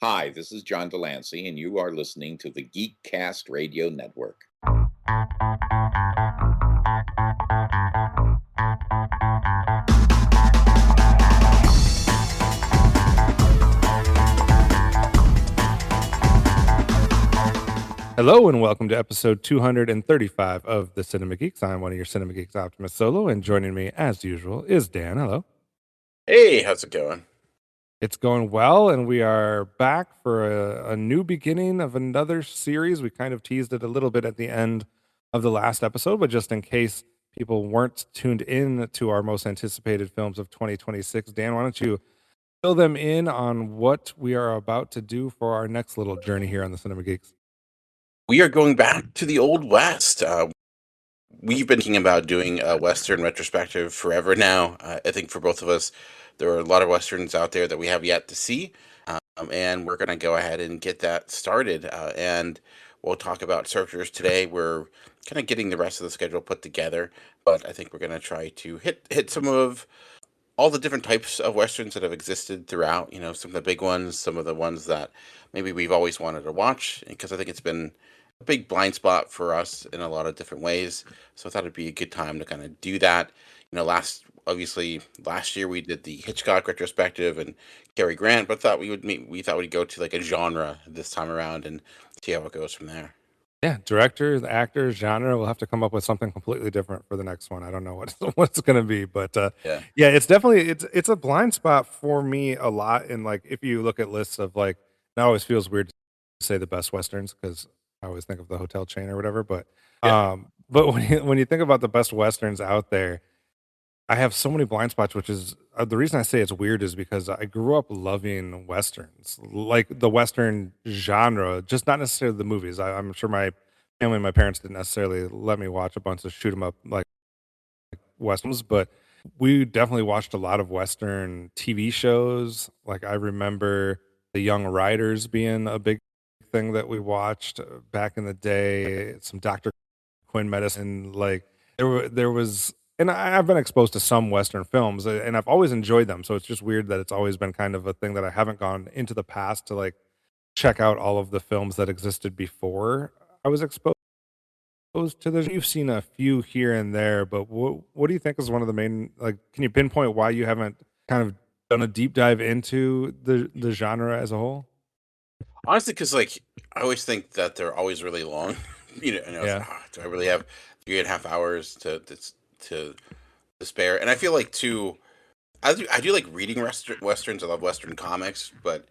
Hi, this is John Delancey, and you are listening to the Geekcast Radio Network. Hello and welcome to episode 235 of the Cinema Geeks. I'm one of your Cinema Geeks Optimus Solo, and joining me as usual is Dan. Hello. Hey, how's it going? It's going well, and we are back for a new beginning of another series. We kind of teased it a little bit at the end of the last episode, but just in case people weren't tuned in to our most anticipated films of 2026, Dan, why don't you fill them in on what we are about to do for our next little journey here on the Cinema Geeks? We are going back to the Old West. We've been thinking about doing a Western retrospective forever now. I think for both of us, there are a lot of Westerns out there that we have yet to see. And we're going to go ahead and get that started. And we'll talk about searchers today. We're kind of getting the rest of the schedule put together, but I think we're going to try to hit some of all the different types of westerns that have existed throughout. Some of the big ones, some of the ones that maybe we've always wanted to watch, because I think it's been a big blind spot for us in a lot of different ways. So I thought it'd be a good time to kind of do that. Last year we did the Hitchcock retrospective and Cary Grant, but we thought we'd go to like a genre this time around and see how it goes from there. Yeah, directors, actors, genre. We'll have to come up with something completely different for the next one. I don't know what it's going to be, but Yeah. yeah, it's definitely it's a blind spot for me a lot. And like, if you look at lists of like, it always feels weird to say the best westerns because I always think of the hotel chain or whatever. Yeah. But when you think about the best westerns out there, I have so many blind spots, which is the reason I say it's weird is because I grew up loving westerns, like the western genre, just not necessarily the movies. I'm sure my family, my parents didn't necessarily let me watch a bunch of shoot 'em up like westerns, but we definitely watched a lot of western TV shows. Like I remember the Young Riders being a big thing that we watched back in the day. Some Dr. Quinn medicine, like there was, and I've been exposed to some Western films, and I've always enjoyed them. So it's just weird that it's always been kind of a thing that I haven't gone into the past to like check out all of the films that existed before I was exposed to this. You've seen a few here and there, but what do you think is one of the main, like? Can you pinpoint why you haven't kind of done a deep dive into the genre as a whole? Honestly, because like I always think that they're always really long. And I was Yeah, like, do I really have 3.5 hours to spare? And I feel like too, I do like reading westerns. I love western comics, but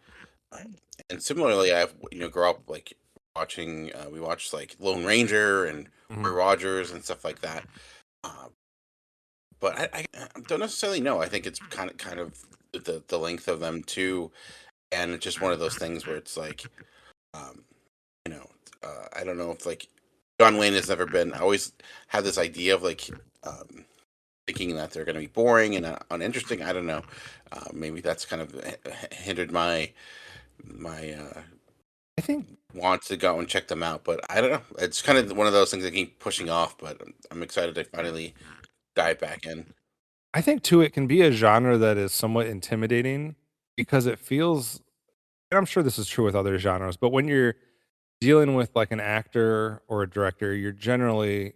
and similarly, I've grow up like watching. We watched like Lone Ranger and Roy hmm Rogers and stuff like that. Uh, but I don't necessarily know. I think it's kind of the length of them too, and it's just one of those things where it's like, um, you know, I don't know if like John Wayne has never been. I always had this idea of like um, thinking that they're going to be boring and uninteresting. I don't know. Maybe that's kind of hindered my I think want to go and check them out. But I don't know. It's kind of one of those things that keep pushing off. But I'm excited to finally dive back in. I think too it can be a genre that is somewhat intimidating because it feels, and I'm sure this is true with other genres, but when you're dealing with like an actor or a director, you're generally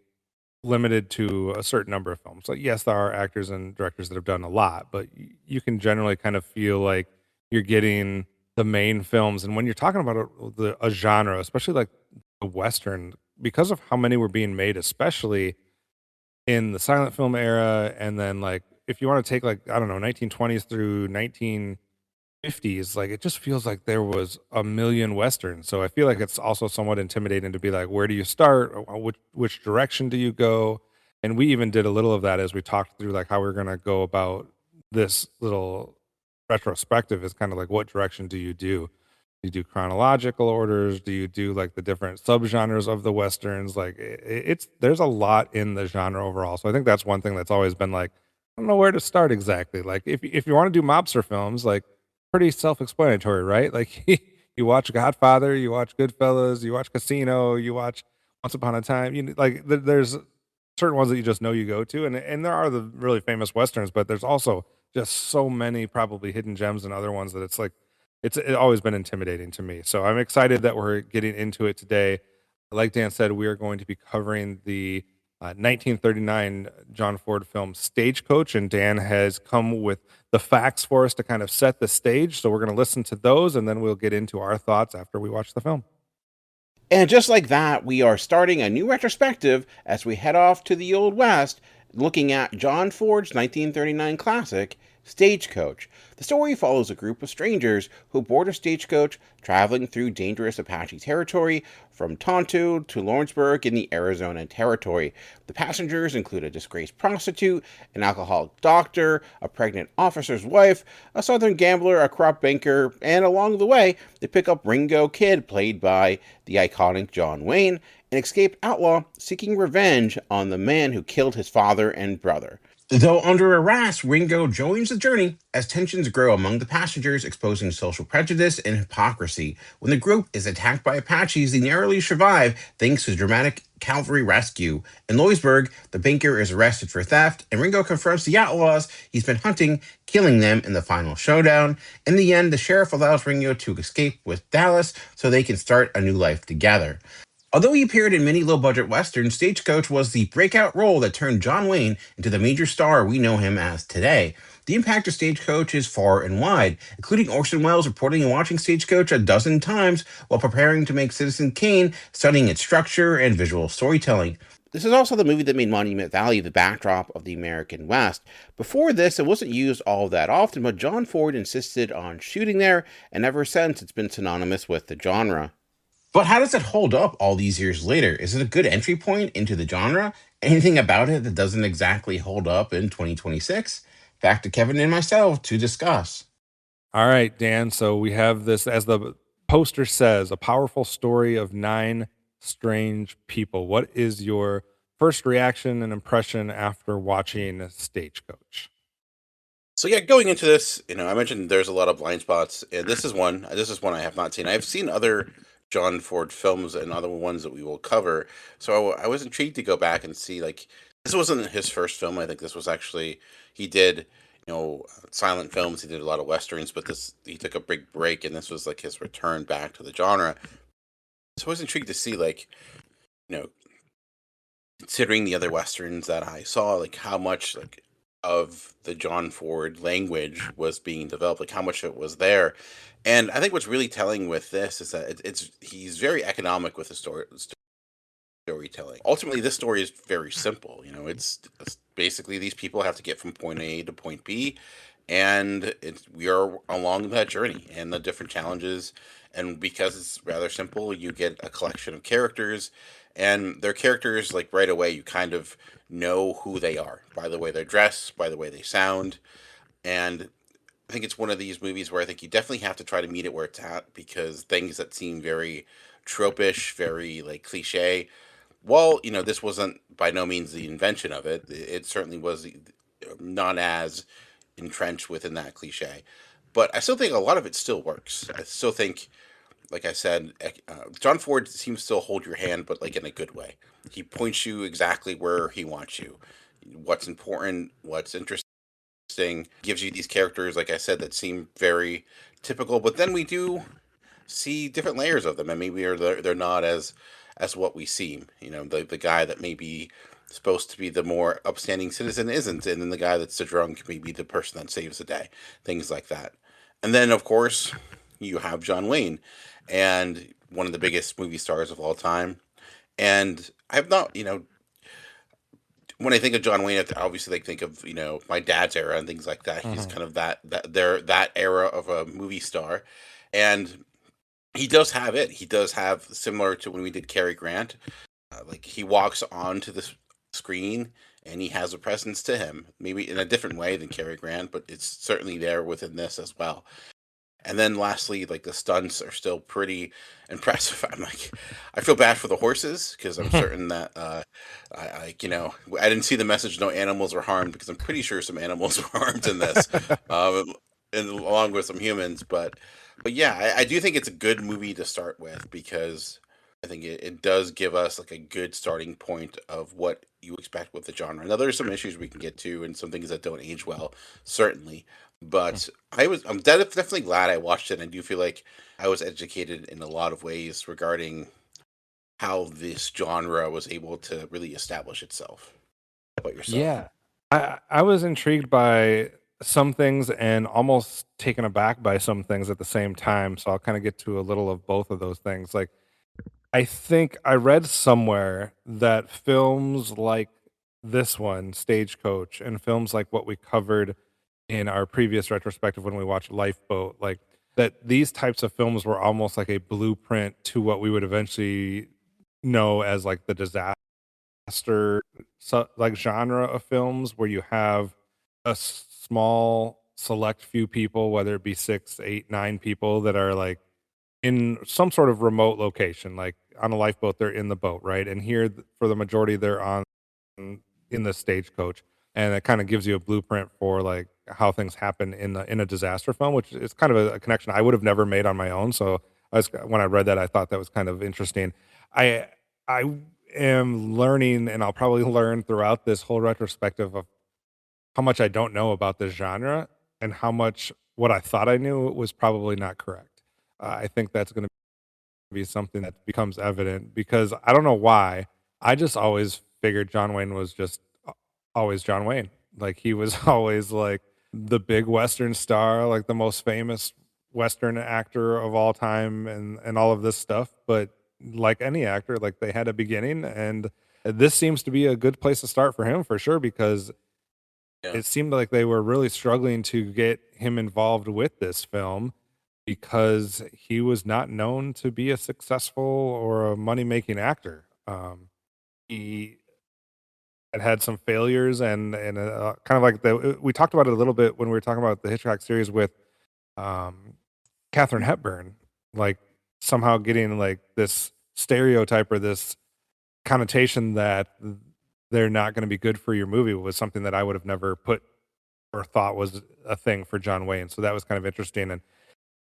limited to a certain number of films. Like, yes, there are actors and directors that have done a lot, but you can generally kind of feel like you're getting the main films. And when you're talking about a genre, especially like the Western, because of how many were being made, especially in the silent film era, and then like if you want to take like I don't know 1920s through 1950s, like it just feels like there was a million westerns. So I feel like it's also somewhat intimidating to be like, where do you start? Which direction do you go? And we even did a little of that as we talked through like how we're gonna go about this little retrospective. Is kind of like, what direction do you do? Do you do chronological orders? Do you do like the different subgenres of the westerns? Like it's there's a lot in the genre overall. So I think that's one thing that's always been like, I don't know where to start exactly. Like if you want to do mobster films, like pretty self-explanatory, right? Like you watch Godfather, you watch Goodfellas, you watch Casino, you watch Once Upon a Time. Like there's certain ones that you just know you go to, and there are the really famous westerns, but there's also just so many probably hidden gems and other ones that it's like it's always been intimidating to me. So I'm excited that we're getting into it today. Like Dan said, we are going to be covering the 1939 John Ford film Stagecoach, and Dan has come with the facts for us to kind of set the stage. So we're going to listen to those, and then we'll get into our thoughts after we watch the film. And just like that, we are starting a new retrospective as we head off to the Old West, looking at John Ford's 1939 classic, Stagecoach. The story follows a group of strangers who board a stagecoach traveling through dangerous Apache territory from Tonto to Lawrenceburg in the Arizona Territory. The passengers include a disgraced prostitute, an alcoholic doctor, a pregnant officer's wife, a southern gambler, a corrupt banker, and along the way, they pick up Ringo Kid, played by the iconic John Wayne, an escaped outlaw seeking revenge on the man who killed his father and brother. Though under arrest, Ringo joins the journey as tensions grow among the passengers, exposing social prejudice and hypocrisy. When the group is attacked by Apaches, they narrowly survive thanks to a dramatic cavalry rescue. In Louisburg, the banker is arrested for theft, and Ringo confronts the outlaws he's been hunting, killing them in the final showdown. In the end, the sheriff allows Ringo to escape with Dallas so they can start a new life together. Although he appeared in many low-budget westerns, Stagecoach was the breakout role that turned John Wayne into the major star we know him as today. The impact of Stagecoach is far and wide, including Orson Welles reporting and watching Stagecoach a dozen times while preparing to make Citizen Kane, studying its structure and visual storytelling. This is also the movie that made Monument Valley the backdrop of the American West. Before this, it wasn't used all that often, but John Ford insisted on shooting there, and ever since it's been synonymous with the genre. But how does it hold up all these years later? Is it a good entry point into the genre? Anything about it that doesn't exactly hold up in 2026? Back to Kevin and myself to discuss. All right, Dan. So we have this, as the poster says, a powerful story of 9 strange people. What is your first reaction and impression after watching Stagecoach? So yeah, going into this, I mentioned there's a lot of blind spots, and this is one. This is one I have not seen. I've seen other John Ford films and other ones that we will cover. So I was intrigued to go back and see, like, this wasn't his first film. I think this was actually, he did, silent films. He did a lot of westerns, but he took a big break, and this was like his return back to the genre. So I was intrigued to see, like, you know, considering the other westerns that I saw, like how much like of the John Ford language was being developed, like how much of it was there. And I think what's really telling with this is that it's he's very economic with the storytelling. Ultimately, this story is very simple. It's basically these people have to get from point A to point B, and we are along that journey and the different challenges. And because it's rather simple, you get a collection of characters, and their characters, like right away, you kind of know who they are by the way they dress, by the way they sound. And I think it's one of these movies where I think you definitely have to try to meet it where it's at, because things that seem very tropish, very like cliche, well, this wasn't by no means the invention of it. It certainly was not as entrenched within that cliche. But I still think a lot of it still works. I still think, like I said, John Ford seems to still hold your hand, but like in a good way. He points you exactly where he wants you, what's important, what's interesting, gives you these characters, like I said, that seem very typical. But then we do see different layers of them, and maybe they're not as what we seem. The guy that may be supposed to be the more upstanding citizen isn't, and then the guy that's the drunk may be the person that saves the day. Things like that. And then, of course, you have John Wayne, and one of the biggest movie stars of all time. And I've not, when I think of John Wayne, I obviously like think of my dad's era and things like that. He's kind of that era of a movie star, and he does have it. He does have, similar to when we did Cary Grant, like he walks onto the screen and he has a presence to him, maybe in a different way than Cary Grant, but it's certainly there within this as well. And then lastly, like the stunts are still pretty impressive. I feel bad for the horses, because I'm certain that I didn't see the message "no animals were harmed," because I'm pretty sure some animals were harmed in this, and along with some humans. But yeah, I do think it's a good movie to start with, because I think it does give us like a good starting point of what you expect with the genre. Now, there's some issues we can get to and some things that don't age well, certainly. But I'm definitely glad I watched it. And I do feel like I was educated in a lot of ways regarding how this genre was able to really establish itself. How about yourself? Yeah. I was intrigued by some things and almost taken aback by some things at the same time. So I'll kind of get to a little of both of those things. Like, I think I read somewhere that films like this one, Stagecoach, and films like what we covered in our previous retrospective when we watched Lifeboat, like that these types of films were almost like a blueprint to what we would eventually know as like the disaster like genre of films where you have a small select few people, whether it be 6, 8, 9 people that are like in some sort of remote location, like on a lifeboat, they're in the boat, right? And here, for the majority, they're on in the stagecoach, and it kind of gives you a blueprint for like how things happen in a disaster film, which is kind of a connection I would have never made on my own. So when I read that, I thought that was kind of interesting. I I am learning, and I'll probably learn throughout this whole retrospective of how much I don't know about this genre and how much what I thought I knew was probably not correct. I think that's going to be something that becomes evident because I don't know why. I just always figured John Wayne was just always John Wayne. Like he was always like the big Western star, like the most famous Western actor of all time and all of this stuff. But like any actor, like they had a beginning and this seems to be a good place to start for him for sure because Yeah. it seemed like they were really struggling to get him involved with this film because he was not known to be a successful or a money-making actor. He had some failures and kind of like we talked about it a little bit when we were talking about the Hitchcock series with um, Katharine Hepburn, like somehow getting like this stereotype or this connotation that they're not going to be good for your movie was something that I would have never put or thought was a thing for John Wayne. So that was kind of interesting. And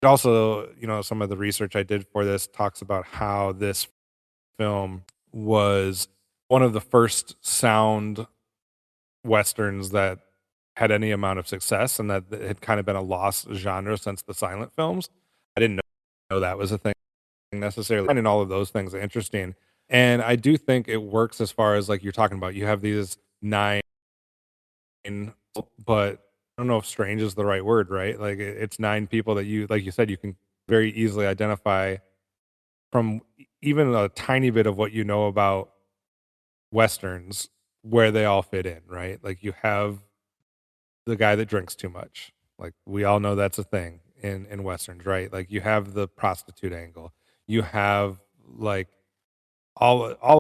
also, some of the research I did for this talks about how this film was one of the first sound westerns that had any amount of success and that it had kind of been a lost genre since the silent films. I didn't know that was a thing necessarily. Finding all of those things interesting. And I do think it works as far as like you're talking about. You have these 9, but I don't know if strange is the right word, right? Like it's 9 people that you, like you said, you can very easily identify from even a tiny bit of what you know about westerns where they all fit in, right? Like you have the guy that drinks too much. Like we all know that's a thing in westerns, right? Like you have the prostitute angle. You have like all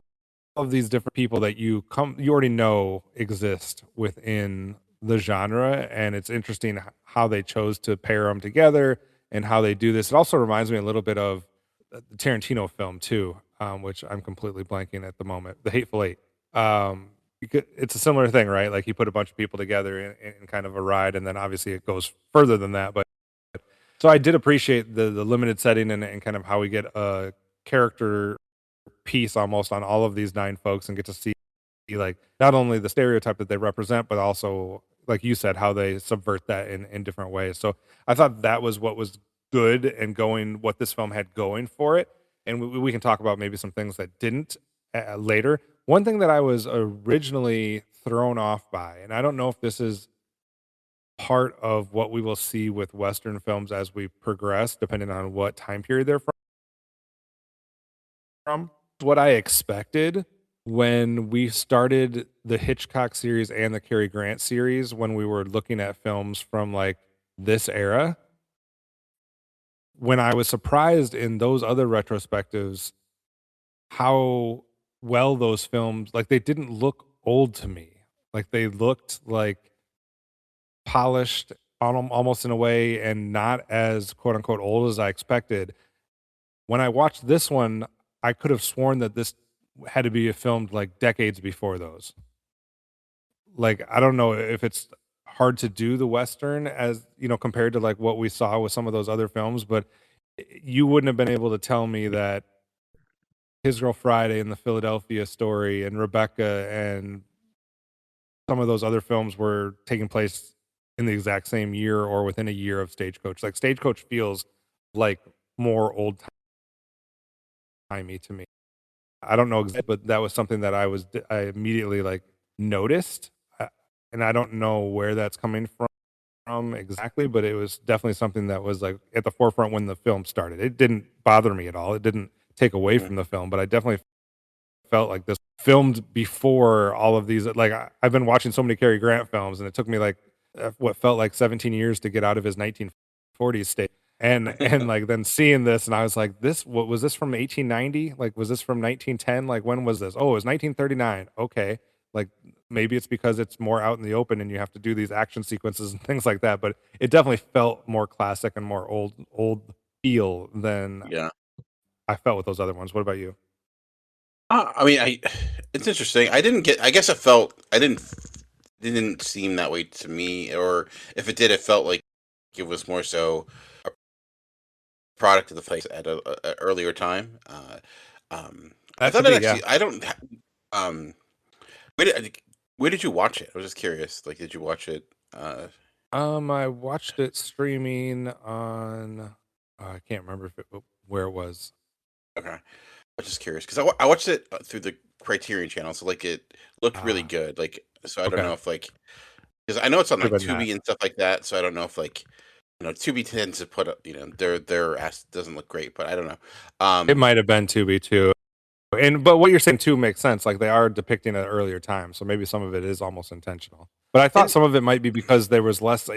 of these different people that you already know exist within the genre, and it's interesting how they chose to pair them together and how they do this. It also reminds me a little bit of the Tarantino film too, which I'm completely blanking at the moment. The Hateful Eight. It's a similar thing, right? Like he put a bunch of people together in kind of a ride, and then obviously it goes further than that. But so I did appreciate the limited setting and kind of how we get a character piece almost on all of these 9 folks and get to see like not only the stereotype that they represent, but also like you said, how they subvert that in different ways. So I thought that was what was good and going what this film had going for it. And we can talk about maybe some things that didn't later. One thing that I was originally thrown off by, and I don't know if this is part of what we will see with Western films as we progress, depending on what time period they're from. What I expected when we started the Hitchcock series and the Cary Grant series, when we were looking at films from like this era, when I was surprised in those other retrospectives how well those films like they didn't look old to me. Like they looked like polished almost in a way and not as quote unquote old as I expected. When I watched this one, I could have sworn that this had to be filmed like decades before those. Like I don't know if it's hard to do the western as, compared to like what we saw with some of those other films, but you wouldn't have been able to tell me that His Girl Friday and the Philadelphia Story and Rebecca and some of those other films were taking place in the exact same year or within a year of Stagecoach. Like Stagecoach feels like more old timey to me. I don't know exactly, but that was something that I immediately like noticed, and I don't know where that's coming from exactly, but it was definitely something that was like at the forefront when the film started. It didn't bother me at all. It didn't take away Mm. from the film, but I definitely felt like this filmed before all of these. Like I've been watching so many Cary Grant films, and it took me like what felt like 17 years to get out of his 1940s state. And like then seeing this, and I was like, this what was this from 1890? Like was this from 1910? Like when was this? Oh, it was 1939. Okay, like maybe it's because it's more out in the open and you have to do these action sequences and things like that. But it definitely felt more classic and more old feel than Yeah. I felt with those other ones. What about you? I mean, it's interesting. I didn't get. I guess it felt. I didn't. It didn't seem that way to me, or if it did, it felt like it was more so a product of the place at a earlier time. I That thought could it be, yeah. actually. I don't. Um, where did where did you watch it? I was just curious. Like, did you watch it? I watched it streaming on. I can't remember where it was. Okay, I was just curious because I watched it through the Criterion channel, so like it looked really Ah, good. Like, so I don't okay, know if like because I know it's on could like have been that. Tubi and stuff like that. So I don't know if like Tubi tends to put up their ass doesn't look great, but I don't know. It Um, might have been Tubi too. And but what you're saying too makes sense. Like they are depicting an earlier time, so maybe some of it is almost intentional. But I thought and some of it might be because there was less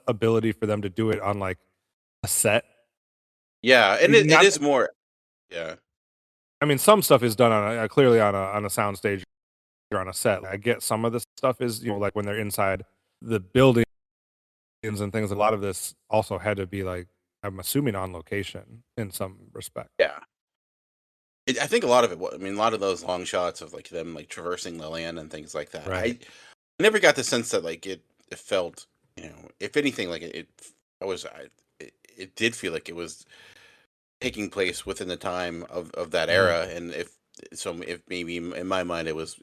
ability for them to do it on like a set. yeah, and it Not, is more. Yeah, I mean, some stuff is done on clearly on a sound stage or on a set. I get some of this stuff is like when they're inside the buildings and things. A lot of this also had to be like I'm assuming on location in some respect. yeah. I think a lot of it. I mean, a lot of those long shots of like them like traversing the land and things like that. Right. I never got the sense that like it felt if anything like I was it did feel like it was taking place within the time of that Mhm. era, and if maybe in my mind it was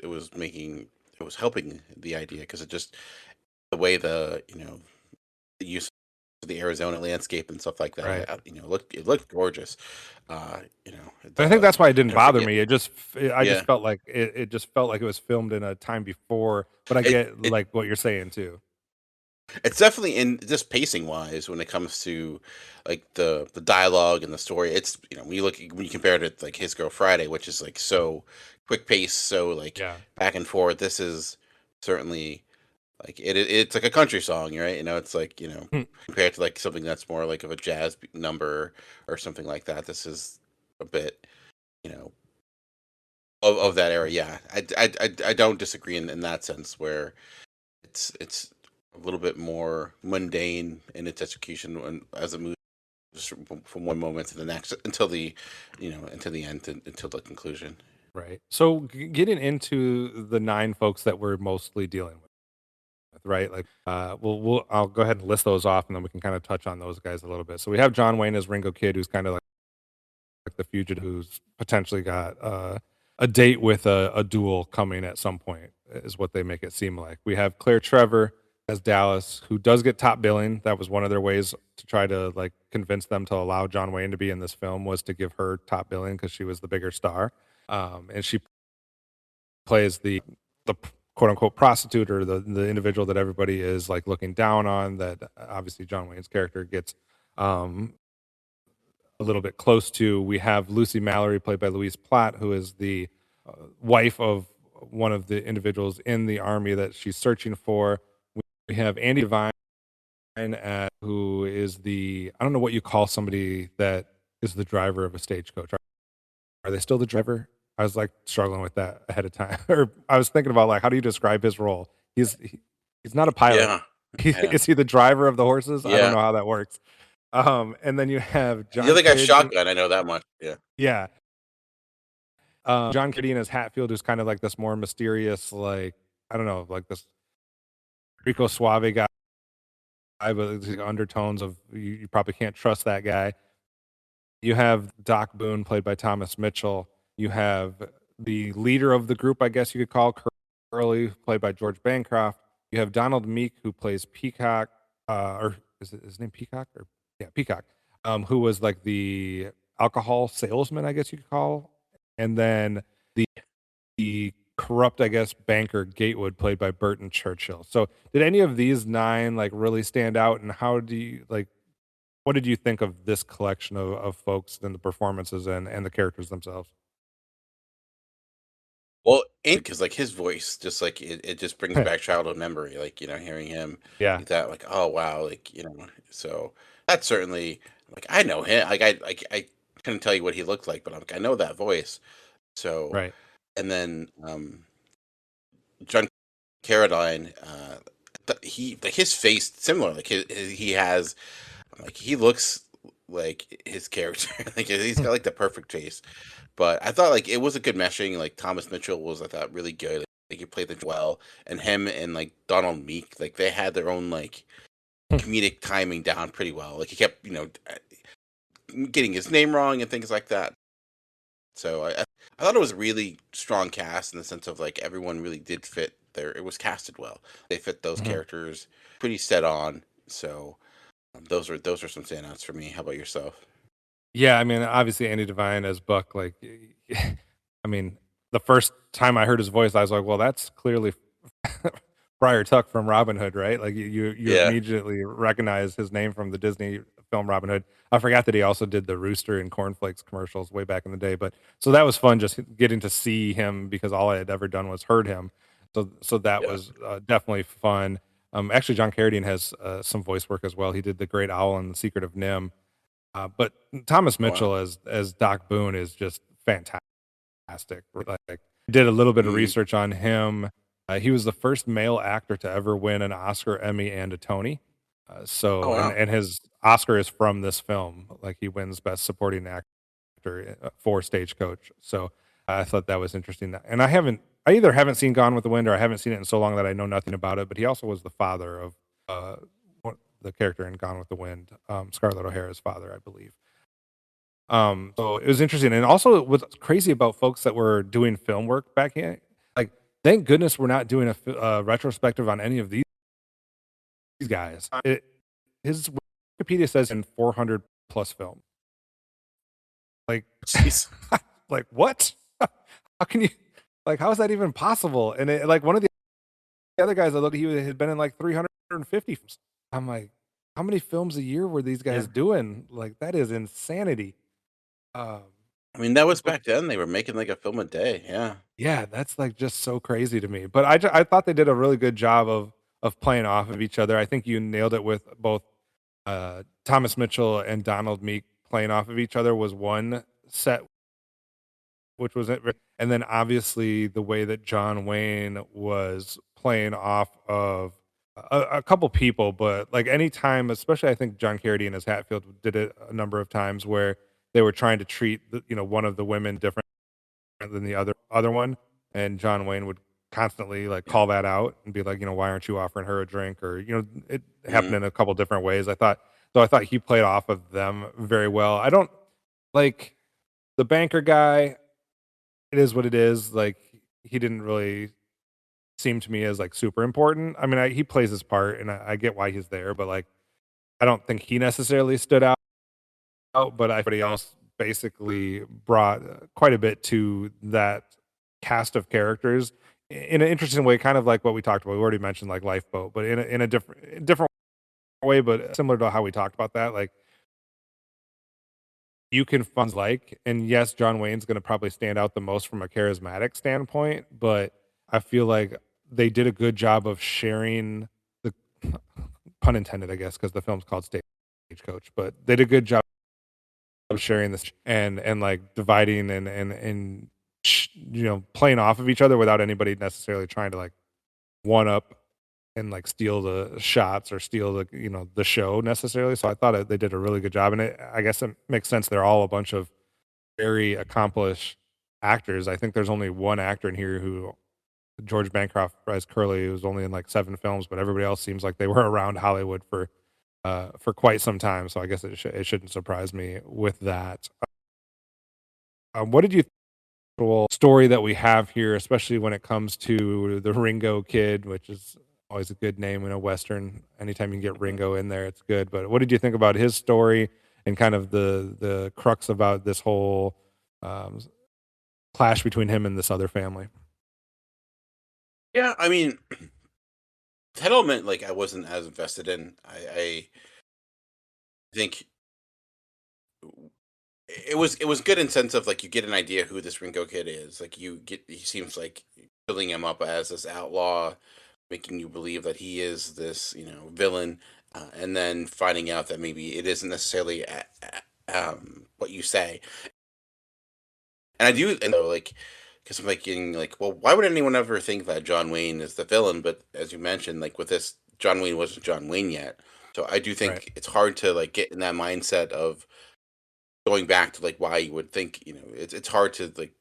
helping the idea because it just the way the use of the Arizona landscape and stuff like Right. that it looked gorgeous. I think The that's why it didn't I bother forget. me. I just Yeah, felt like it just felt like it was filmed in a time before. But I it get it like what you're saying too. it's definitely in just pacing wise when it comes to like the dialogue and the story. It's when you compare it to like His Girl Friday, which is like so quick pace, so like Yeah. back and forth. This is certainly like it's like a country song, right? It's like Hmm. compared to like something that's more like of a jazz number or something like that. This is a bit you know of that era. Yeah, I don't disagree in that sense where it's a little bit more mundane in its execution as it moves just from one moment to the next until until the end until the conclusion. Right. So getting into the 9 folks that we're mostly dealing with, right? Like, I'll go ahead and list those off, and then we can kind of touch on those guys a little bit. So we have John Wayne as Ringo Kid, who's kind of like the fugitive who's potentially got a date with a duel coming at some point, is what they make it seem like. We have Claire Trevor as Dallas, who does get top billing. That was one of their ways to try to like convince them to allow John Wayne to be in this film, was to give her top billing because she was the bigger star. And she plays the quote unquote prostitute, or the individual that everybody is like looking down on, that obviously John Wayne's character gets um a little bit close to. We have Lucy Mallory, played by Louise Platt, who is the wife of one of the individuals in the army that she's searching for. We have Andy Devine, who is I don't know what you call somebody that is the driver of a stagecoach. Are they still the driver? I was like struggling with that ahead of time. Or I was thinking about like, how do you describe his role? He's not a pilot. Yeah, yeah, Is he the driver of the horses? I don't yeah. know how that works. And then you have The John other guy's Carradine. shotgun. I know that much. Yeah, Yeah. John Carradine as Hatfield, who's kind of like this more mysterious, like, I don't know, like this Rico Suave guy, but the undertones of you probably can't trust that guy. You have Doc Boone, played by Thomas Mitchell. You have the leader of the group, I guess you could call Curly, played by George Bancroft. you have Donald Meek, who plays Peacock, or is it his name Peacock? Or yeah, Peacock, who was like the alcohol salesman, I guess you could call. And then the corrupt, I guess, banker Gatewood, played by Burton Churchill. So, did any of these 9 like really stand out? And how do you like? What did you think of this collection of folks and the performances and the characters themselves? Well, because like his voice, just like it just brings back childhood memory. Like hearing him Yeah. like that, like oh wow, like So that's certainly like I know him. I couldn't tell you what he looked like, but I'm like I know that voice. So Right. and then John Carradine, he like his face similar. Like he has like he looks like his character. Like he's got like the perfect face. But I thought like it was a good meshing. Like Thomas Mitchell was, I thought, really good. Like he played the well, and him and like Donald Meek, like they had their own like comedic timing down pretty well. Like he kept, getting his name wrong and things like that. So I thought it was a really strong cast in the sense of like everyone really did fit there. It was casted well. They fit those Mhm. characters pretty set on. So those are some standouts for me. How about yourself? Yeah, I mean, obviously Andy Devine as Buck, like, I mean, the first time I heard his voice, I was like, well, that's clearly Friar Tuck from Robin Hood, right? Like you Yeah. immediately recognize his name from the Disney film Robin Hood. I forgot that he also did the Rooster and Cornflakes commercials way back in the day, but so that was fun just getting to see him because all I had ever done was heard him. So that Yeah. was definitely fun. Actually, John Carradine has some voice work as well. He did the Great Owl and the Secret of Nim. But Thomas Oh, wow. Mitchell as Doc Boone is just fantastic. Like, did a little bit of Mm. research on him. He was the first male actor to ever win an Oscar, Emmy, and a Tony. Oh, So, and wow. and his Oscar is from this film. Like he wins Best Supporting Actor for Stagecoach. So I thought that was interesting. And I either haven't seen Gone with the Wind or I haven't seen it in so long that I know nothing about it. But he also was the father of uh, the character in Gone with the Wind, Scarlett O'Hara's father, I believe. So it was interesting, and also what's crazy about folks that were doing film work back here, like, thank goodness we're not doing a retrospective on any of these guys. His Wikipedia says in 400 plus film. Like, Jeez. like what? How can you? Like, how is that even possible? And like one of the other guys, I looked, he had been in like 350 films. I'm like, how many films a year were these Yeah. guys doing? Like, that is insanity. Um, I mean, that was but back then. They were making like a film a day. Yeah. yeah, that's, like, just so crazy to me, but I thought they did a really good job of playing off of each other. I think you nailed it with both, Thomas Mitchell and Donald Meek playing off of each other was one set, which was it, and then obviously the way that John Wayne was playing off of a couple people, but, like, anytime, especially I think John Carradine as Hatfield did it a number of times where they were trying to treat one of the women different than the other one, and John Wayne would constantly, like, Yeah. call that out and be like, "Why aren't you offering her a drink?" Or, it happened Mm. in a couple different ways. I thought he played off of them very well. I don't like the banker guy, it is what it is, like, he didn't really seem to me as, like, super important. I mean, he plays his part, and I get why he's there, but, like, I don't think he necessarily stood out, but everybody else basically brought quite a bit to that cast of characters in an interesting way, kind of like what we talked about. We already mentioned like Lifeboat, but in a different way, but similar to how we talked about that. Like you can funds like, and yes, John Wayne's going to probably stand out the most from a charismatic standpoint, but I feel like they did a good job of sharing the pun intended, I guess, because the film's called Stagecoach, but they did a good job of sharing this and like dividing and playing off of each other without anybody necessarily trying to like one up and like steal the shots or steal the show necessarily. So I thought they did a really good job, and I guess it makes sense. They're all a bunch of very accomplished actors. I think there's only one actor in here who George Bancroft as Curly, who's only in like 7 films, but everybody else seems like they were around Hollywood for quite some time. So I guess it shouldn't surprise me with that. What did you think of the story that we have here, especially when it comes to the Ringo kid, which is always a good name in a Western. Anytime you can get Ringo in there, it's good. But what did you think about his story and kind of the crux about this whole um, clash between him and this other family? Yeah, I mean, that element, like, I wasn't as invested in. I think it was good in sense of like you get an idea who this Ringo kid is. Like he seems like building him up as this outlaw, making you believe that he is this villain, and then finding out that maybe it isn't necessarily what you say. And I do, and though, like, because I'm like getting like, well, why would anyone ever think that John Wayne is the villain? But as you mentioned, like with this, John Wayne wasn't John Wayne yet. So I do Right. think it's hard to like get in that mindset of going back to like why you would think, it's hard to like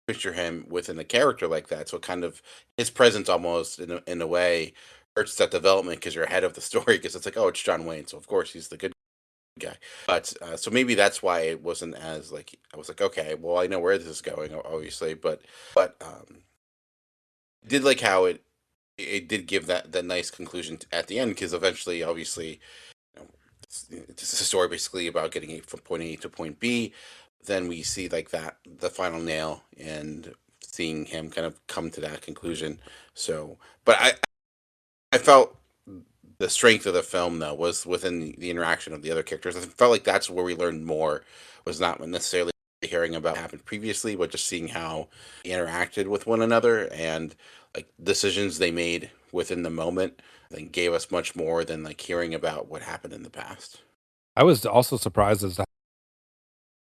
picture him within a character like that. So kind of his presence almost in a way hurts that development because you're ahead of the story because it's like, oh, it's John Wayne, so of course he's the good guy. But so maybe that's why it wasn't as like I was like, okay, well, I know where this is going, obviously, but did like how it did give that nice conclusion at the end because eventually, obviously, you know, it's a story basically about getting from point A to point B. Then we see like that the final nail and seeing him kind of come to that conclusion. So, but I felt the strength of the film though was within the interaction of the other characters. I felt like that's where we learned more was not necessarily hearing about what happened previously, but just seeing how they interacted with one another and like decisions they made within the moment. I think gave us much more than like hearing about what happened in the past. I was also surprised as to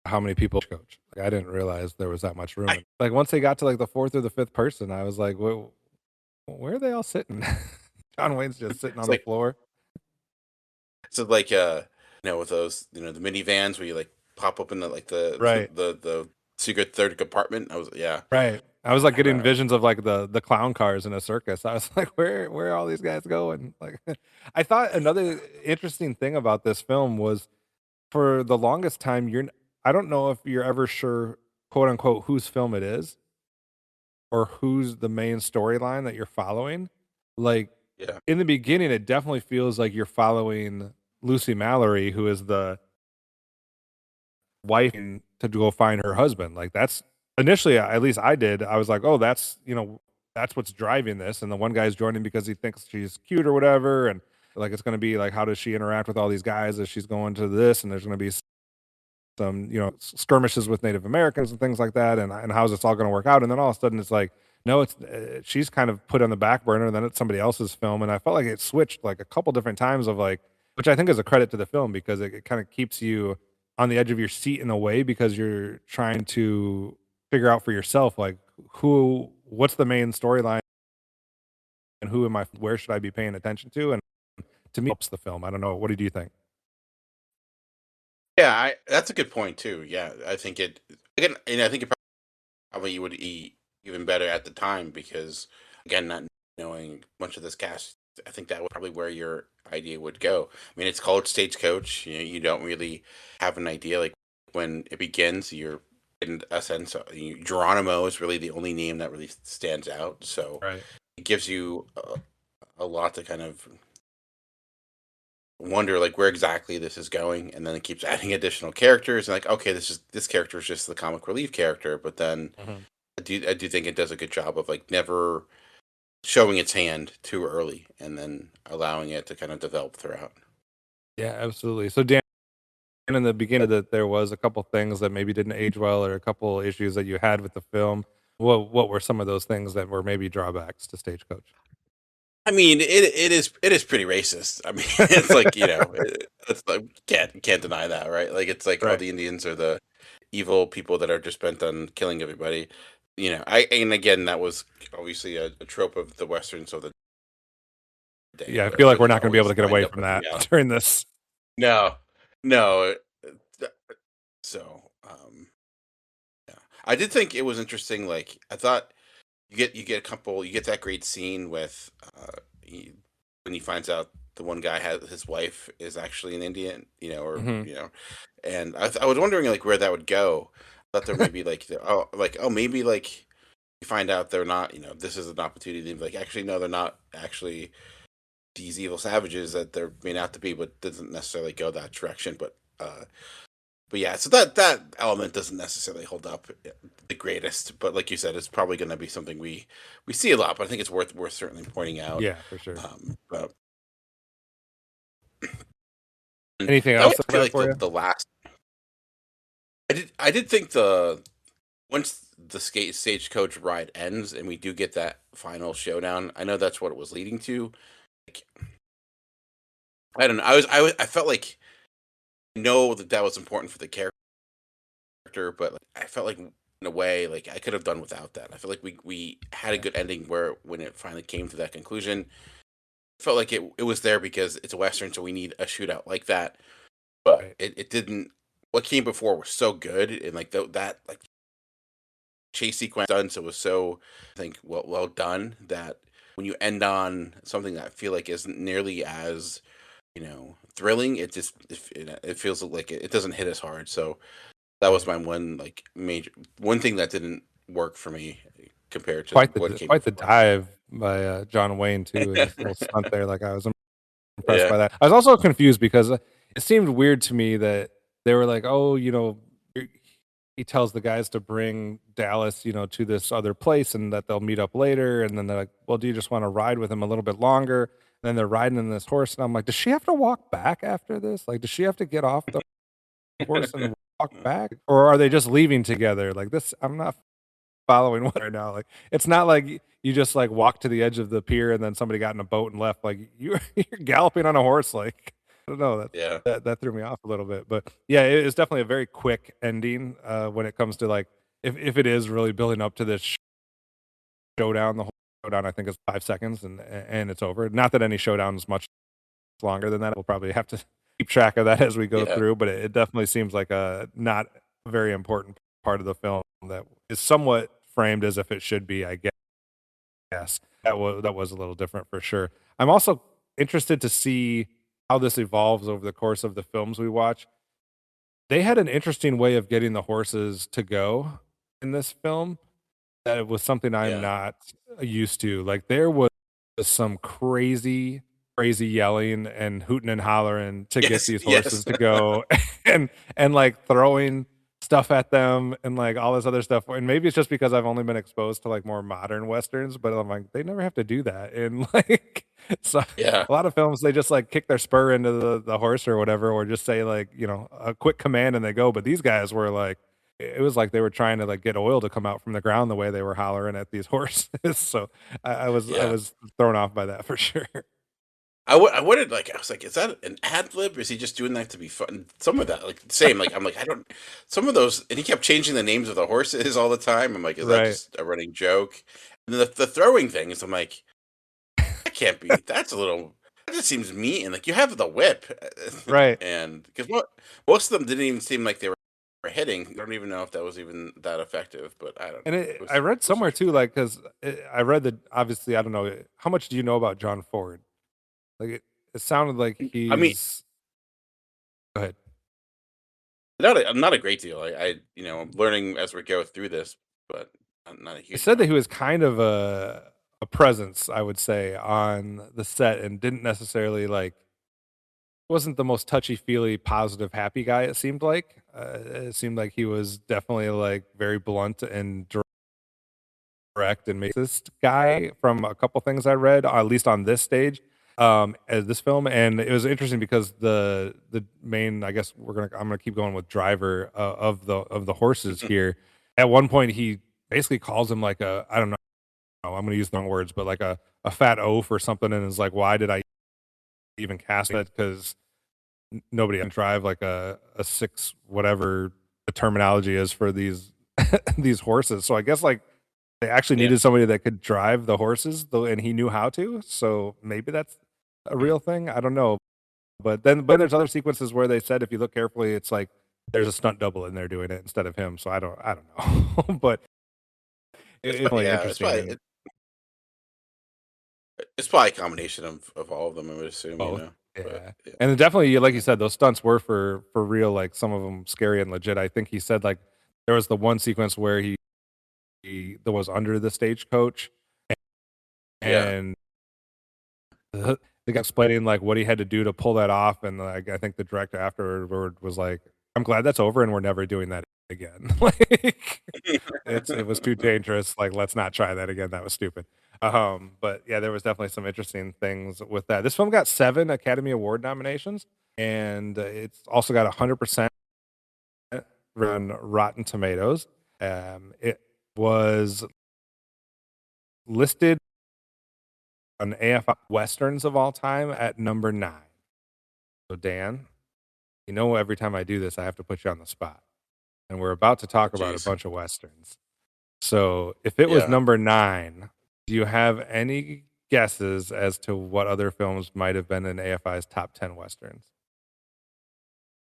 how many people coach. Like, I didn't realize there was that much room. I, And, like once they got to like the fourth or the fifth person, I was like, where are they all sitting? John Wayne's just sitting it's on the like floor. so like with those the minivans where you like pop open the like the Right. the secret third compartment. I was yeah. Right. I was like I getting remember. visions of like the clown cars in a circus. I was like, where are all these guys going? Like I thought another interesting thing about this film was for the longest time I don't know if you're ever sure, quote unquote, whose film it is or who's the main storyline that you're following. Like Yeah. in the beginning it definitely feels like you're following Lucy Mallory, who is the wife to go find her husband. Like that's initially, at least I did. I was like, oh, that's what's driving this. And the one guy's joining because he thinks she's cute or whatever. And like it's going to be like, how does she interact with all these guys as she's going to this? And there's going to be some skirmishes with Native Americans and things like that. And how's this all going to work out? And then all of a sudden it's like, no, it's she's kind of put on the back burner. And then it's somebody else's film. And I felt like it switched like a couple different times of like, which I think is a credit to the film because it kind of keeps you on the edge of your seat in a way because you're trying to figure out for yourself like what's the main storyline and where should I be paying attention to? And to me, it helps the film. I don't know. What did you think? Yeah, that's a good point too. Yeah, I think it again, and I think it probably you would eat even better at the time because again, not knowing much of this cast, I think that was probably where your idea would go. I mean, it's called Stagecoach. You don't really have an idea like when it begins. You're in a sense, Geronimo is really the only name that really stands out. So Right. it gives you a lot to kind of wonder like where exactly this is going and then it keeps adding additional characters and like okay this character is just the comic relief character but then Mhm. I do think it does a good job of like never showing its hand too early and then allowing it to kind of develop throughout. Yeah, absolutely. So Dan, in the beginning that there was a couple things that maybe didn't age well or a couple issues that you had with the film. What were some of those things that were maybe drawbacks to Stagecoach? I mean it is pretty racist. I mean it's like it's like can't deny that, right? Like it's like all Right. the Indians are the evil people that are just bent on killing everybody. I and again that was obviously a trope of the westerns of the day Yeah, I feel where like we're they not gonna be able always to get wind away up from with that yeah. during this. No, no. th- So, yeah, I did think it was interesting. Like, I thought you get a couple, you get that great scene with when he finds out the one guy has his wife is actually an Indian, or Mhm. and I was wondering like where that would go. I thought there may be like maybe like you find out they're not, this is an opportunity to be like, actually, no, they're not actually these evil savages that they're made out to be, but doesn't necessarily go that direction. But yeah, so that element doesn't necessarily hold up the greatest. But like you said, it's probably going to be something we see a lot. But I think it's worth certainly pointing out. Yeah, for sure. But Anything that else was, I feel about like for you? the last. I did think the once the stagecoach ride ends and we do get that final showdown. I know that's what it was leading to. Like, I don't know. I felt like know that was important for the character, but like, I felt like in a way like I could have done without that. I feel like we had a good ending where when it finally came to that conclusion, I felt like it was there because it's a western, so we need a shootout like that. But Right. it didn't. What came before was so good, and like that like chase sequence done, so it was so I think well done that when you end on something that I feel like isn't nearly as thrilling, it feels like it doesn't hit as hard. So that was Right. my one like major one thing that didn't work for me compared to Quite what the came quite the before. dive by John Wayne too, and his little stunt there. Like I was impressed Yeah. by that. I was also confused because it seemed weird to me that they were like, "Oh, he tells the guys to bring Dallas, to this other place, and that they'll meet up later." And then they're like, "Well, do you just want to ride with him a little bit longer?" And then they're riding in this horse, and I'm like, "Does she have to walk back after this? Like, does she have to get off the horse and walk back, or are they just leaving together?" Like this, I'm not following one right now. Like, it's not like you just like walk to the edge of the pier and then somebody got in a boat and left. Like you're galloping on a horse. Like I don't know. Yeah. That threw me off a little bit. But yeah, it is definitely a very quick ending when it comes to like if it is really building up to this showdown. The whole showdown I think is 5 seconds and it's over. Not that any showdown is much longer than that. We'll probably have to keep track of that as we go Yeah. through. But it definitely seems like a not very important part of the film that is somewhat framed as if it should be, I guess. Yes, that was a little different for sure. I'm also interested to see how this evolves over the course of the films we watch. They had an interesting way of getting the horses to go in this film that was something I'm Yeah. not used to. Like there was some crazy yelling and hooting and hollering to get Yes. these horses Yes. to go and like throwing stuff at them and like all this other stuff. And maybe it's just because I've only been exposed to like more modern westerns, but I'm like, they never have to do that. And like so Yeah. a lot of films they just like kick their spur into the horse or whatever, or just say like, a quick command and they go. But these guys were like it was like they were trying to like get oil to come out from the ground the way they were hollering at these horses. So I Yeah. was thrown off by that for sure. I wanted like I was like, is that an ad lib? Or is he just doing that to be fun? Some of that like same like I'm like I don't some of those and he kept changing the names of the horses all the time. I'm like, is that Right. just a running joke? And then the throwing things, I'm like, that can't be. That's a little. That just seems mean. Like you have the whip, Right. and because most of them didn't even seem like they were hitting. I don't even know if that was even that effective. But I don't And know. It I read was somewhere too, interesting. like, because I read that obviously I don't know how much do you know about John Ford? Like it sounded like I mean, he's go ahead. not a great deal. I'm learning as we go through this, but not a It huge said that amount. he was kind of a presence, I would say, on the set and didn't necessarily like wasn't the most touchy-feely, positive, happy guy, it seemed like. It seemed like he was definitely, like, very blunt and direct and this guy from a couple things I read, at least on this stage, as this film, and it was interesting because the main I guess I'm gonna keep going with driver, of the horses here. At one point, he basically calls him like a I don't know, I'm gonna use the wrong words, but like a fat oaf or something, and is like, "Why did I even cast it? Because nobody can drive like a six whatever the terminology is for these these horses. So I guess like they actually Yeah. needed somebody that could drive the horses though, and he knew how to. So maybe that's a real thing. I don't know. But there's other sequences where they said if you look carefully, it's like there's a stunt double in there doing it instead of him. So I don't know. But It's it's definitely yeah. interesting and It's probably a combination of all of them. I would assume. both. But Yeah. yeah. And then definitely, like you said, those stunts were for real. Like some of them scary and legit. I think he said like there was the one sequence where he that was under the stagecoach, Yeah. and the guy explaining like what he had to do to pull that off, and like I think the director afterward was like, "I'm glad that's over, and we're never doing that again." Like it was too dangerous. Like let's not try that again. That was stupid. But yeah, there was definitely some interesting things with that. This film got 7 Academy Award nominations, and it's also got 100% on Rotten Tomatoes. It was listed on AFI Westerns of all time at number 9. So Dan, you know every time I do this, I have to put you on the spot. And we're about to Oh, talk about a jeez. bunch of Westerns. So if it was Yeah. number 9, do you have any guesses as to what other films might have been in AFI's top 10 Westerns?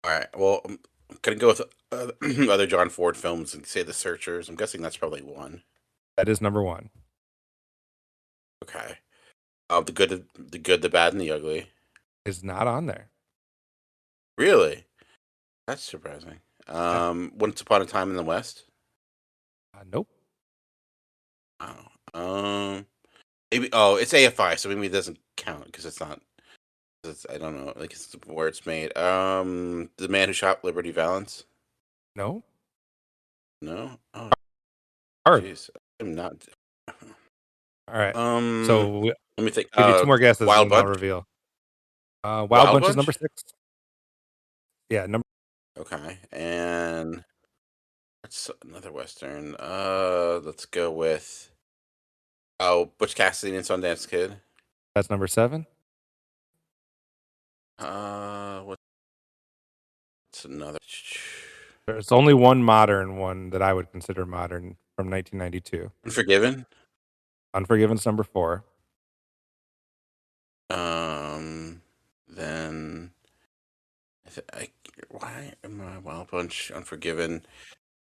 All right. Well, I'm gonna go with other John Ford films and say The Searchers. I'm guessing that's probably one. That is number 1. Okay. The good, the bad, and the ugly. Is not on there. Really? That's surprising. Yeah. Once Upon a Time in the West. Nope. Oh. Maybe. Oh, it's AFI, so maybe it doesn't count because it's not. I don't know. Like it's where it's made. The Man Who Shot Liberty Valance. No. No. Oh, Hard. jeez. I'm not. All right. Um. So Let me think. give you 2 more guesses Wild and I'll Bunch. reveal. Wild Wild Bunch is number Bunch. 6. Yeah, number Okay. And what's another Western? Let's go with Butch Cassidy and Sundance Kid. that's number 7. What's another? There's only one modern one that I would consider modern from 1992. Unforgiven. Unforgiven's number 4. Then why am I Wild Bunch Unforgiven?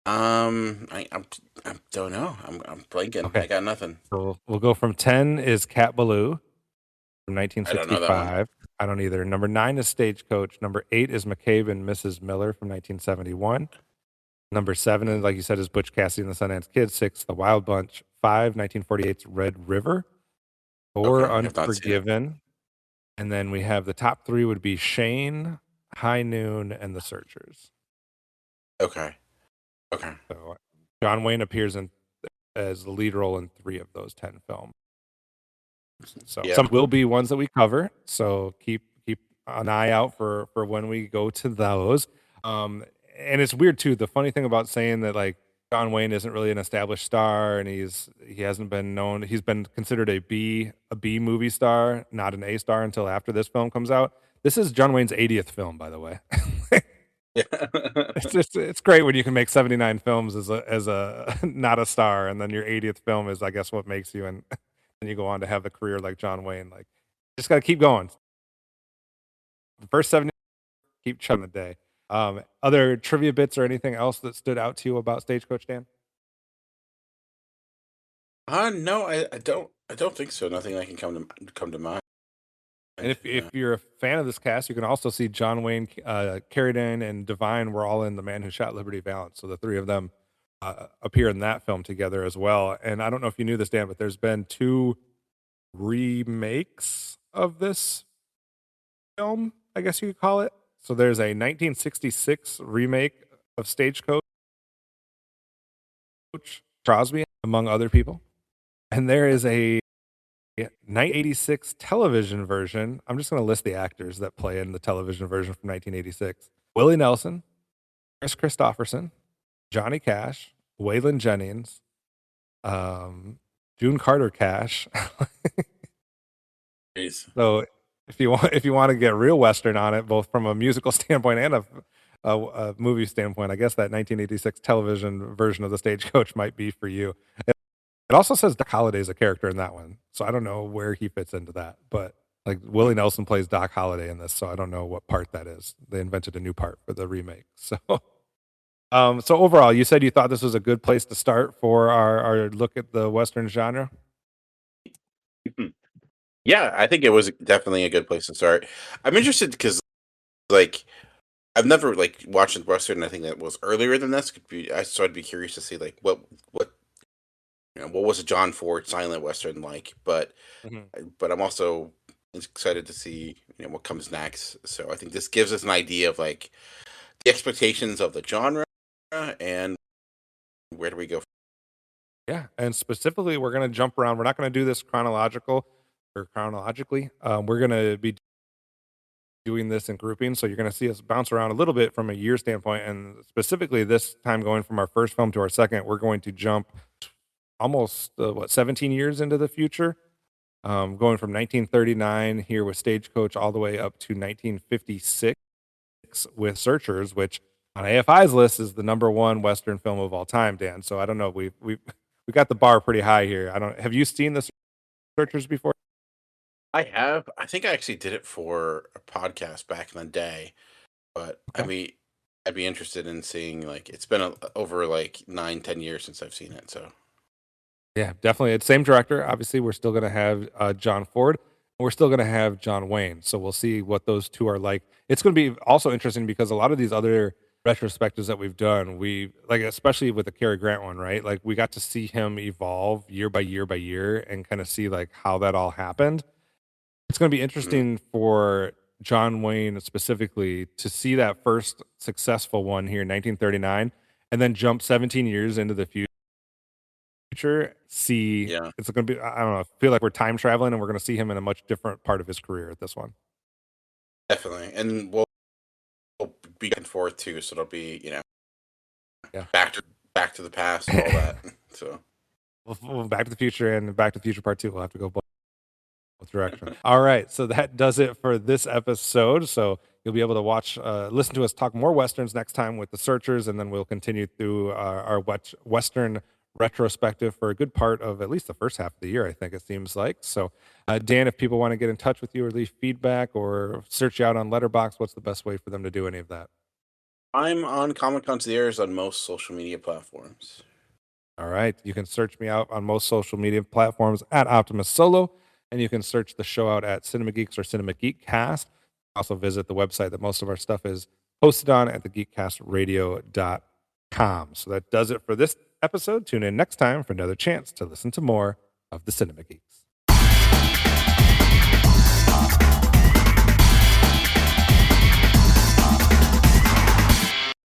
I don't know. I'm blanking. Okay. I got nothing. So we'll go from 10 is Cat Ballou from I don't know that one. 1965. I don't either. Number 9 is Stagecoach. Number 8 is McCabe and Mrs. Miller from 1971. Number 7, is, like you said, is Butch Cassidy and the Sundance Kid. 6, The Wild Bunch. 5, 1948's Red River. 4, Okay, I have not seen it. Unforgiven. And then we have the top 3 would be Shane, High Noon, and The Searchers. Okay. So John Wayne appears as the lead role in 3 of those 10 films. So Yeah. some will be ones that we cover. So keep an eye out for when we go to those. And it's weird too. The funny thing about saying that like John Wayne isn't really an established star, and he hasn't been known. He's been considered a B movie star, not an A star until after this film comes out. This is John Wayne's 80th film, by the way. Yeah. It's great when you can make 79 films as a not a star, and then your 80th film is I guess what makes you, and then you go on to have a career like John Wayne. Like just got to keep going. The first 70, keep chugging the day. Other trivia bits or anything else that stood out to you about Stagecoach, Dan? No, I don't think so. Nothing that can come to mind. And if you're a fan of this cast, you can also see John Wayne, Carradine, and Divine were all in The Man Who Shot Liberty Valance. So the 3 of them appear in that film together as well. And I don't know if you knew this, Dan, but there's been 2 remakes of this film, I guess you could call it. So there's a 1966 remake of Stagecoach, Crosby, among other people. And there is a 1986 television version. I'm just going to list the actors that play in the television version from 1986. Willie Nelson, Chris Christopherson, Johnny Cash, Waylon Jennings, June Carter Cash. Jeez. So if you want to get real Western on it, both from a musical standpoint and a movie standpoint, I guess that 1986 television version of the Stagecoach might be for you. It also says Doc Holliday is a character in that one, so I don't know where he fits into that. But like Willie Nelson plays Doc Holliday in this, so I don't know what part that is. They invented a new part for the remake. So, so overall, you said you thought this was a good place to start for our look at the Western genre. Yeah, I think it was definitely a good place to start. I'm interested because, like, I've never like watched a Western. I think that was earlier than this. So I'd be curious to see like what what was a John Ford silent western like, but Mhm. I'm also excited to see what comes next. So I think this gives us an idea of like the expectations of the genre and where do we go. Yeah, and specifically, we're gonna jump around. We're not gonna do this chronologically. We're gonna be doing this in grouping, so you're gonna see us bounce around a little bit from a year standpoint, and specifically this time going from our first film to our second, we're going to jump almost 17 years into the future, going from 1939 here with Stagecoach all the way up to 1956 with Searchers, which on AFI's list is the number one Western film of all time, Dan. So I don't know, we got the bar pretty high here. I don't have you seen the Searchers before? I have. I think I actually did it for a podcast back in the day, but Okay. I'd be interested in seeing like it's been over like 9, 10 years since I've seen it. So Yeah, definitely. It's same director. Obviously, we're still gonna have John Ford, and we're still gonna have John Wayne. So we'll see what those two are like. It's gonna be also interesting because a lot of these other retrospectives that we've done, we like especially with the Cary Grant one, right? Like we got to see him evolve year by year by year and kind of see like how that all happened. It's gonna be mhm. interesting for John Wayne specifically to see that first successful one here in 1939 and then jump 17 years into the future, see Yeah, it's gonna be I don't know, I feel like we're time traveling and we're gonna see him in a much different part of his career at this one. definitely. And we'll be back and forth too, so it'll be Yeah. back to back to the past and all that. So We'll Back to the Future and Back to the Future Part 2, we'll have to go both directions. Alright, so that does it for this episode, so you'll be able to listen to us talk more Westerns next time with The Searchers, and then we'll continue through our Western retrospective for a good part of at least the first half of the year, I think it seems like. So, Dan, if people wanna get in touch with you or leave feedback or search you out on Letterboxd, what's the best way for them to do any of that? I'm on Comic Concierge on most social media platforms. All right. You can search me out on most social media platforms at Optimus Solo, and you can search the show out at Cinema Geeks or Cinema Geek Cast. Also visit the website that most of our stuff is posted on at thegeekcastradio.com. So that does it for this episode. Tune in next time for another chance to listen to more of the Cinema Geek.